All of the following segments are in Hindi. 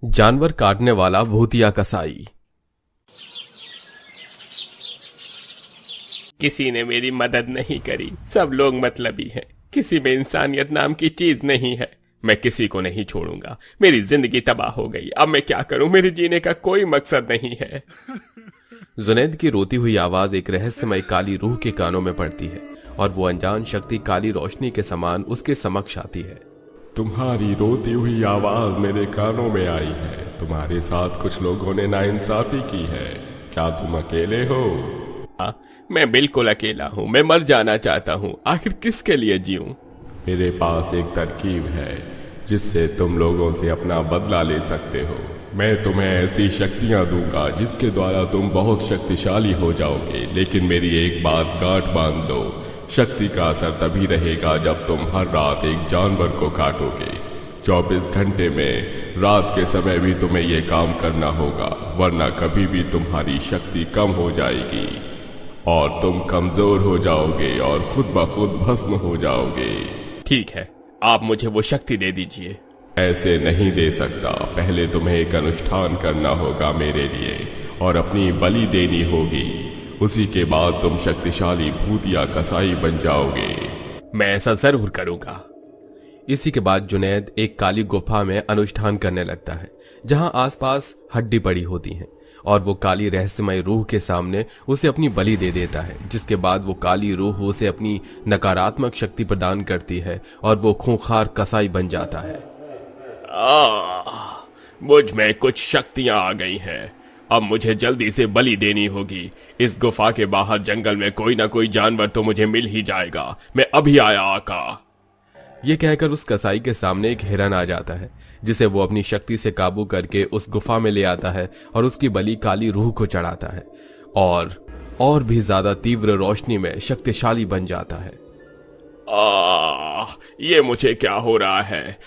जानवर काटने वाला भूतिया कसाई। किसी ने मेरी मदद नहीं करी, सब लोग मतलबी हैं, किसी में इंसानियत नाम की चीज नहीं है। मैं किसी को नहीं छोड़ूंगा, मेरी जिंदगी तबाह हो गई, अब मैं क्या करूं, मेरे जीने का कोई मकसद नहीं है। जुनैद की रोती हुई आवाज एक रहस्यमय काली रूह के कानों में पड़ती है और वो अनजान शक्ति काली रोशनी के समान उसके समक्ष आती है। तुम्हारी रोती हुई आवाज मेरे कानों में आई है। तुम्हारे साथ कुछ लोगों ने नाइंसाफी की है। क्या तुम अकेले हो? मैं बिल्कुल अकेला हूँ, मैं मर जाना चाहता हूँ, आखिर किसके लिए जीऊं? मेरे पास एक तरकीब है जिससे तुम लोगों से अपना बदला ले सकते हो। मैं तुम्हें ऐसी शक्तियां दूंगा जिसके द्वारा तुम बहुत शक्तिशाली हो जाओगे, लेकिन मेरी एक बात गांठ बांध लो, शक्ति का असर तभी रहेगा जब तुम हर रात एक जानवर को काटोगे। 24 घंटे में रात के समय भी तुम्हें यह काम करना होगा, वरना कभी भी तुम्हारी शक्ति कम हो जाएगी और तुम कमजोर हो जाओगे और खुद ब खुद भस्म हो जाओगे। ठीक है, आप मुझे वो शक्ति दे दीजिए। ऐसे नहीं दे सकता, पहले तुम्हें एक अनुष्ठान करना होगा मेरे लिए और अपनी बलि देनी होगी। उसी के बाद तुम शक्तिशाली भूतिया कसाई बन जाओगे। मैं ऐसा जरूर करूंगा। इसी के बाद जुनैद एक काली गुफा में अनुष्ठान करने लगता है जहां आसपास हड्डी पड़ी होती हैं और वो काली रहस्यमय रूह के सामने उसे अपनी बलि दे देता है, जिसके बाद वो काली रूह उसे अपनी नकारात्मक शक्ति प्रदान करती है और वो खूंखार कसाई बन जाता है। मुझ में कुछ शक्तियां आ गई हैं, अब मुझे जल्दी से बलि देनी होगी। इस गुफा के बाहर जंगल में कोई ना कोई जानवर तो मुझे मिल ही जाएगा। मैं अभी आया आका। ये कहकर उस कसाई के सामने एक हिरन आ जाता है जिसे वो अपनी शक्ति से काबू करके उस गुफा में ले आता है और उसकी बलि काली रूह को चढ़ाता है और भी ज्यादा तीव्र रोशनी में शक्तिशाली बन जाता है। ये मुझे क्या हो रहा है?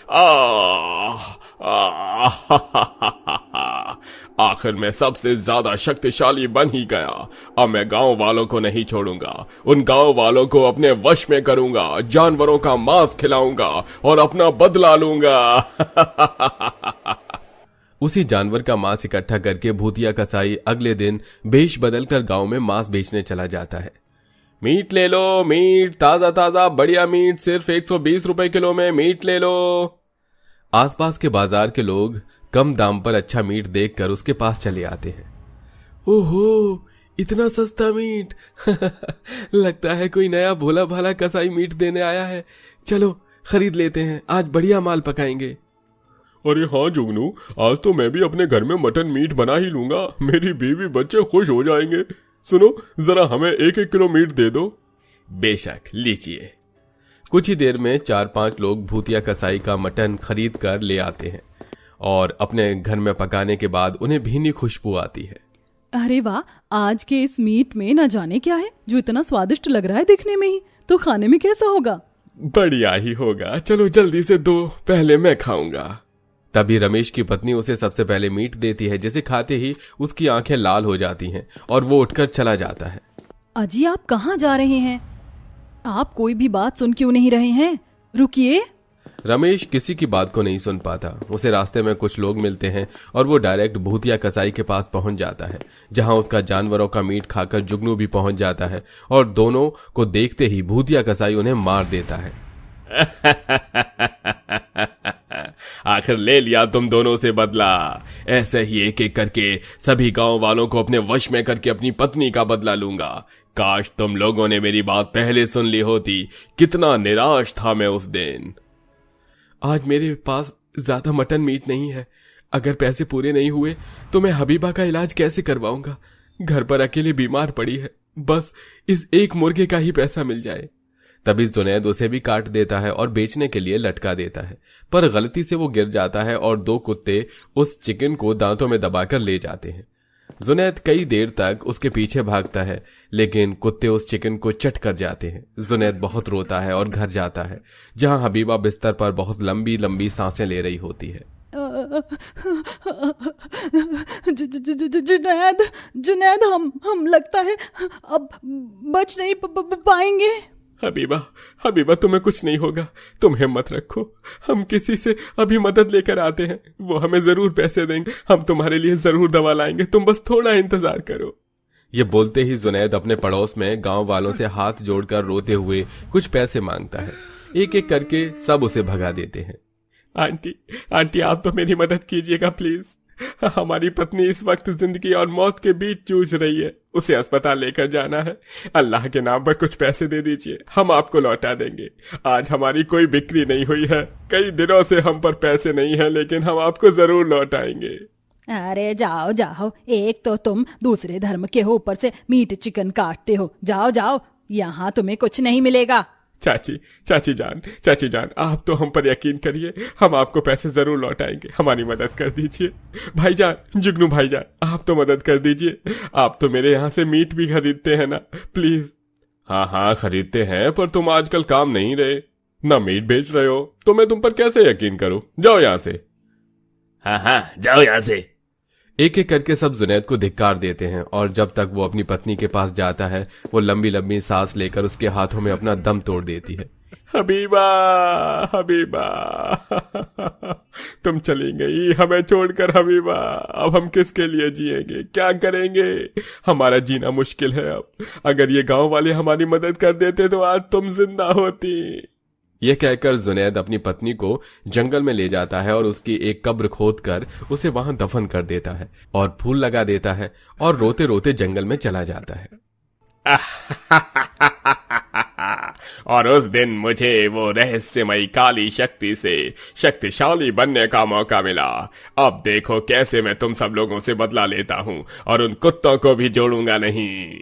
आखिर मैं सबसे ज्यादा शक्तिशाली बन ही गया। अब मैं गांव वालों को नहीं छोड़ूंगा, उन गांव वालों को अपने वश में करूंगा, जानवरों का मांस खिलाऊंगा और अपना बदला लूंगा। उसी जानवर का मांस इकट्ठा करके भूतिया कसाई अगले दिन भेष बदलकर गांव में मांस बेचने चला जाता है। मीट ले लो, मीट ताजा ताजा बढ़िया मीट, सिर्फ 120 रुपए किलो में मीट ले लो। आसपास के बाजार के लोग कम दाम पर अच्छा मीट देखकर उसके पास चले आते हैं। ओहो, इतना सस्ता मीट। लगता है कोई नया भोला भाला कसाई मीट देने आया है। चलो खरीद लेते हैं, आज बढ़िया माल पकाएंगे। अरे हाँ जुगनू, आज तो मैं भी अपने घर में मटन मीट बना ही लूंगा, मेरी बीवी बच्चे खुश हो जाएंगे। सुनो, जरा हमें 1-1 किलो मीट दे दो। बेशक, लीजिए। कुछ ही देर में 4-5 लोग भूतिया कसाई का मटन खरीद कर ले आते हैं और अपने घर में पकाने के बाद उन्हें भीनी खुशबू आती है। अरे वाह, आज के इस मीट में न जाने क्या है जो इतना स्वादिष्ट लग रहा है दिखने में ही, तो खाने में कैसा होगा? बढ़िया ही होगा, चलो जल्दी से दो, पहले मैं खाऊंगा। तभी रमेश की पत्नी उसे सबसे पहले मीट देती है, जिसे खाते ही उसकी आंखें लाल हो जाती हैं और वो उठकर चला जाता है। अजी, आप कहाँ जा रहे हैं? आप कोई भी बात सुन क्यों नहीं रहे हैं? रुकिए। रमेश किसी की बात को नहीं सुन पाता। उसे रास्ते में कुछ लोग मिलते हैं और वो डायरेक्ट भूतिया कसाई के पास पहुंच जाता है, जहां उसका जानवरों का मीट खाकर जुगनू भी पहुंच जाता है और दोनों को देखते ही भूतिया कसाई उन्हें मार देता है। आखिर ले लिया तुम दोनों से बदला। ऐसे ही एक एक करके सभी गांव वालों को अपने वश में करके अपनी पत्नी का बदला लूंगा। काश तुम लोगों ने मेरी बात पहले सुन ली होती, कितना निराश था मैं उस दिन। आज मेरे पास ज्यादा मटन मीट नहीं है, अगर पैसे पूरे नहीं हुए तो मैं हबीबा का इलाज कैसे करवाऊंगा? घर पर अकेले बीमार पड़ी है, बस इस एक मुर्गे का ही पैसा मिल जाए। तभी जुनैद उसे भी काट देता है और बेचने के लिए लटका देता है, पर गलती से वो गिर जाता है और 2 कुत्ते उस चिकन को दांतों में दबाकर ले जाते हैं। जुनैद कई देर तक उसके पीछे भागता है, लेकिन कुत्ते उस चिकन को चट कर जाते हैं। जुनैद बहुत रोता है और घर जाता है, जहां हबीबा बिस्तर पर बहुत लंबी लंबी सांसें ले रही होती है। जुनैद, हम लगता है अब बच नहीं पाएंगे। हबीबा, हबीबा तुम्हें कुछ नहीं होगा, तुम हिम्मत रखो। हम किसी से अभी मदद लेकर आते हैं, वो हमें जरूर पैसे देंगे। हम तुम्हारे लिए जरूर दवा लाएंगे, तुम बस थोड़ा इंतजार करो। ये बोलते ही जुनैद अपने पड़ोस में गांव वालों से हाथ जोड़कर रोते हुए कुछ पैसे मांगता है। एक एक करके सब उसे भगा देते हैं। आंटी, आंटी आप तो मेरी मदद कीजिएगा प्लीज। हमारी पत्नी इस वक्त जिंदगी और मौत के बीच जूझ रही है, उसे अस्पताल लेकर जाना है। अल्लाह के नाम पर कुछ पैसे दे दीजिए, हम आपको लौटा देंगे। आज हमारी कोई बिक्री नहीं हुई है, कई दिनों से हम पर पैसे नहीं है, लेकिन हम आपको जरूर लौटाएंगे। अरे जाओ जाओ, एक तो तुम दूसरे धर्म के हो, ऊपर से मीट चिकन काटते हो। जाओ जाओ, यहाँ तुम्हें कुछ नहीं मिलेगा। चाची जान आप तो हम पर यकीन करिए, हम आपको पैसे जरूर लौटाएंगे, हमारी मदद कर दीजिए। भाईजान, जुगनू भाईजान, आप तो मदद कर दीजिए, आप तो मेरे यहाँ से मीट भी खरीदते हैं ना, प्लीज। हाँ खरीदते हैं, पर तुम आजकल काम नहीं रहे, ना मीट बेच रहे हो, तो मैं तुम पर कैसे यकीन करूं? जाओ यहाँ से। हाँ जाओ यहाँ से। एक एक करके सब जुनैद को धिक्कार देते हैं और जब तक वो अपनी पत्नी के पास जाता है वो लंबी लंबी सांस लेकर उसके हाथों में अपना दम तोड़ देती है। हबीबा, हबीबा, तुम चली गई हमें छोड़कर हबीबा। अब हम किसके लिए जिएंगे, क्या करेंगे? हमारा जीना मुश्किल है अब। अगर ये गांव वाले हमारी मदद कर देते तो आज तुम जिंदा होती। यह कहकर जुनैद अपनी पत्नी को जंगल में ले जाता है और उसकी एक कब्र खोदकर उसे वहां दफन कर देता है और फूल लगा देता है और रोते रोते जंगल में चला जाता है। और उस दिन मुझे वो रहस्यमयी काली शक्ति से शक्तिशाली बनने का मौका मिला। अब देखो कैसे मैं तुम सब लोगों से बदला लेता हूं और उन कुत्तों को भी जोड़ूंगा नहीं।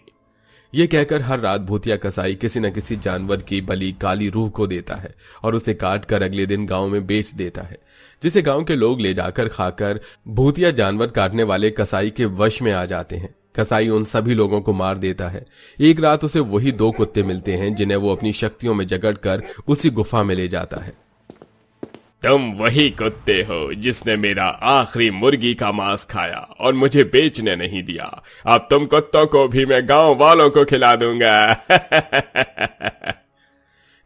ये कहकर हर रात भूतिया कसाई किसी न किसी जानवर की बलि काली रूह को देता है और उसे काट कर अगले दिन गांव में बेच देता है, जिसे गांव के लोग ले जाकर खाकर भूतिया जानवर काटने वाले कसाई के वश में आ जाते हैं। कसाई उन सभी लोगों को मार देता है। एक रात उसे वही 2 कुत्ते मिलते हैं जिन्हें वो अपनी शक्तियों में जकड़कर उसी गुफा में ले जाता है। तुम वही कुत्ते हो जिसने मेरा आखिरी मुर्गी का मांस खाया और मुझे बेचने नहीं दिया। अब तुम कुत्तों को भी मैं गांव वालों को खिला दूंगा।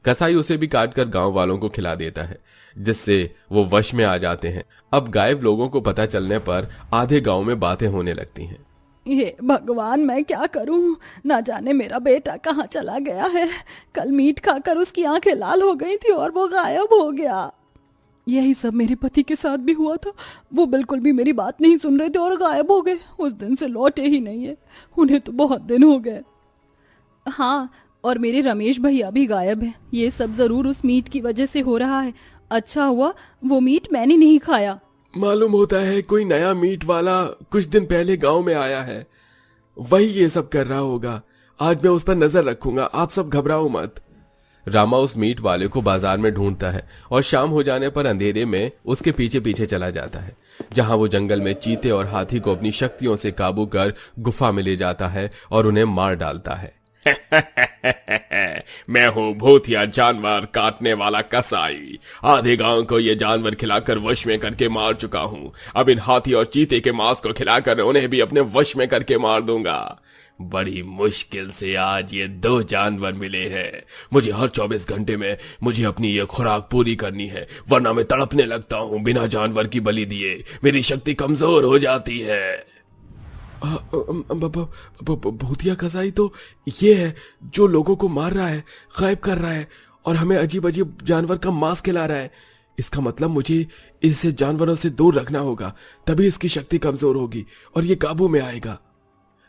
कसाई उसे भी काटकर गांव वालों को खिला देता है, जिससे वो वश में आ जाते हैं। अब गायब लोगों को पता चलने पर आधे गांव में बातें होने लगती हैं। ये भगवान, मैं क्या करूं? ना जाने मेरा बेटा कहाँ चला गया है। कल मीट खाकर उसकी आंखें लाल हो गई थी और वो गायब हो गया। यही सब मेरे पति के साथ भी हुआ था। वो बिल्कुल भी मेरी बात नहीं सुन रहे थे और गायब हो गए। उस दिन से लौटे ही नहीं है। उन्हें तो बहुत दिन हो गए। हाँ, और मेरे रमेश भैया भी गायब हैं। ये सब जरूर उस मीट की वजह से हो रहा है। अच्छा हुआ वो मीट मैंने नहीं खाया। मालूम होता है कोई नया मीट वाला कुछ दिन पहले गांव में आया है, वही ये सब कर रहा होगा। आज मैं उस पर नजर रखूंगा, आप सब घबराओ मत। रामा उस मीट वाले को बाजार में ढूंढता है और शाम हो जाने पर अंधेरे में उसके पीछे पीछे चला जाता है, जहां वो जंगल में चीते और हाथी को अपनी शक्तियों से काबू कर गुफा में ले जाता है और उन्हें मार डालता है। मैं हूँ भूतिया जानवर काटने वाला कसाई। आधे गांव को ये जानवर खिलाकर वश में करके मार चुका हूँ। अब इन हाथी और चीते के मांस को खिलाकर उन्हें भी अपने वश में करके मार दूंगा। बड़ी मुश्किल से आज ये 2 जानवर मिले हैं। मुझे हर 24 घंटे में मुझे अपनी ये खुराक पूरी करनी है, वरना मैं तड़पने लगता हूँ। बिना जानवर की बलि दिए मेरी शक्ति कमजोर हो जाती है। भूतिया कसाई तो ये है जो लोगों को मार रहा है, गायब कर रहा है और हमें अजीब अजीब जानवर का मांस खिला रहा है। इसका मतलब मुझे इसे जानवरों से दूर रखना होगा, तभी इसकी शक्ति कमजोर होगी और ये काबू में आएगा।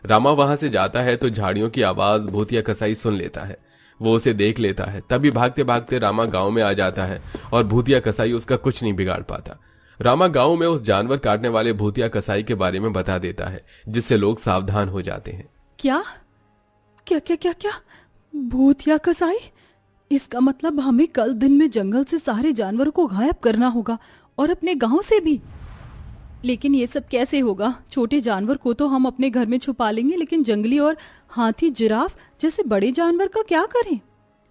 रामा वहां से जाता है तो झाड़ियों की आवाज भूतिया कसाई सुन लेता है। वो उसे देख लेता है। तभी भागते भागते रामा गांव में आ जाता है और भूतिया कसाई उसका कुछ नहीं बिगाड़ पाता। रामा गांव में उस जानवर काटने वाले भूतिया कसाई के बारे में बता देता है, जिससे लोग सावधान हो जाते हैं। क्या क्या क्या क्या क्या? भूतिया कसाई? इसका मतलब हमें कल दिन में जंगल से सारे जानवरों को गायब करना होगा और अपने गांव से भी। लेकिन ये सब कैसे होगा? छोटे जानवर को तो हम अपने घर में छुपा लेंगे, लेकिन जंगली और हाथी, जिराफ जैसे बड़े जानवर का क्या करें?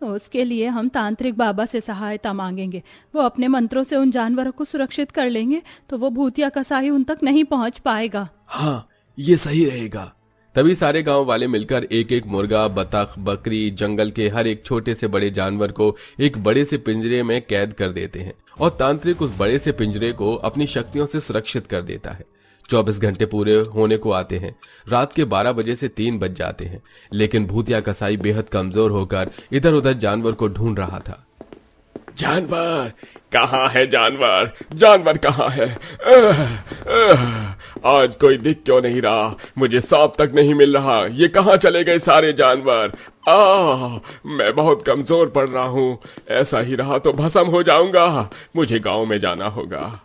उसके लिए हम तांत्रिक बाबा से सहायता मांगेंगे। वो अपने मंत्रों से उन जानवरों को सुरक्षित कर लेंगे तो वो भूतिया कसाई उन तक नहीं पहुंच पाएगा। हाँ, ये सही रहेगा। तभी सारे गांव वाले मिलकर एक एक मुर्गा, बतख, बकरी, जंगल के हर एक छोटे से बड़े जानवर को एक बड़े से पिंजरे में कैद कर देते हैं और तांत्रिक उस बड़े से पिंजरे को अपनी शक्तियों से सुरक्षित कर देता है। 24 घंटे पूरे होने को आते हैं। रात के 12 बजे से 3 बज जाते हैं, लेकिन भूतिया कसाई बेहद कमजोर होकर इधर उधर जानवर को ढूंढ रहा था। जानवर कहाँ है? जानवर, जानवर कहाँ है? आज कोई दिख क्यों नहीं रहा? मुझे सांप तक नहीं मिल रहा। ये कहाँ चले गए सारे जानवर? मैं बहुत कमजोर पड़ रहा हूँ। ऐसा ही रहा तो भस्म हो जाऊंगा। मुझे गांव में जाना होगा।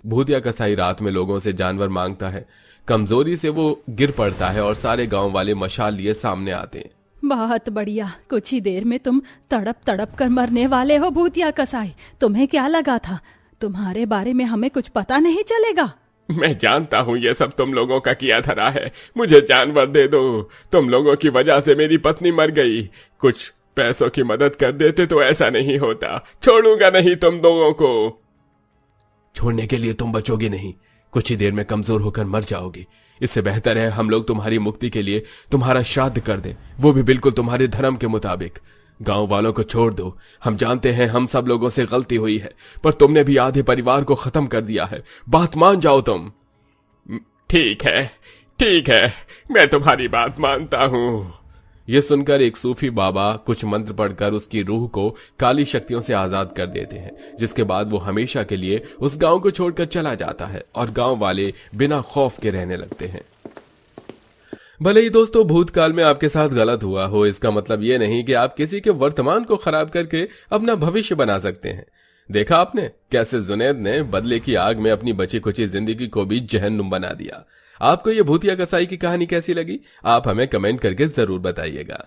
भूतिया कसाई रात में लोगों से जानवर मांगता है। कमजोरी से वो गिर पड़ता है और सारे गांव वाले मशाल लिए सामने आते हैं। बहुत बढ़िया, कुछ ही देर में तुम तड़प तड़प कर मरने वाले हो भूतिया कसाई। तुम्हें क्या लगा था तुम्हारे बारे में हमें कुछ पता नहीं चलेगा? मैं जानता हूँ ये सब तुम लोगों का किया धरा है। मुझे जानवर दे दो। तुम लोगों की वजह से मेरी पत्नी मर गई। कुछ पैसों की मदद कर देते तो ऐसा नहीं होता। छोड़ूंगा नहीं तुम लोगों को। छोड़ने के लिए तुम बचोगे नहीं, कुछ ही देर में कमजोर होकर मर जाओगे। इससे बेहतर है हम लोग तुम्हारी मुक्ति के लिए तुम्हारा श्राद्ध कर दें, वो भी बिल्कुल तुम्हारे धर्म के मुताबिक। गांव वालों को छोड़ दो। हम जानते हैं हम सब लोगों से गलती हुई है, पर तुमने भी आधे परिवार को खत्म कर दिया है। बात मान जाओ तुम। ठीक है, ठीक है, मैं तुम्हारी बात मानता हूँ। यह सुनकर एक सूफी बाबा कुछ मंत्र पढ़कर उसकी रूह को काली शक्तियों से आजाद कर देते हैं, जिसके बाद वो हमेशा के लिए उस गांव को छोड़कर चला जाता है और गांव वाले बिना खौफ के रहने लगते हैं। भले ही दोस्तों भूतकाल में आपके साथ गलत हुआ हो, इसका मतलब ये नहीं कि आप किसी के वर्तमान को खराब करके अपना भविष्य बना सकते हैं। देखा आपने कैसे जुनैद ने बदले की आग में अपनी बची खुची जिंदगी को भी जहन्नुम बना दिया। आपको ये भूतिया कसाई की कहानी कैसी लगी? आप हमें कमेंट करके जरूर बताइएगा।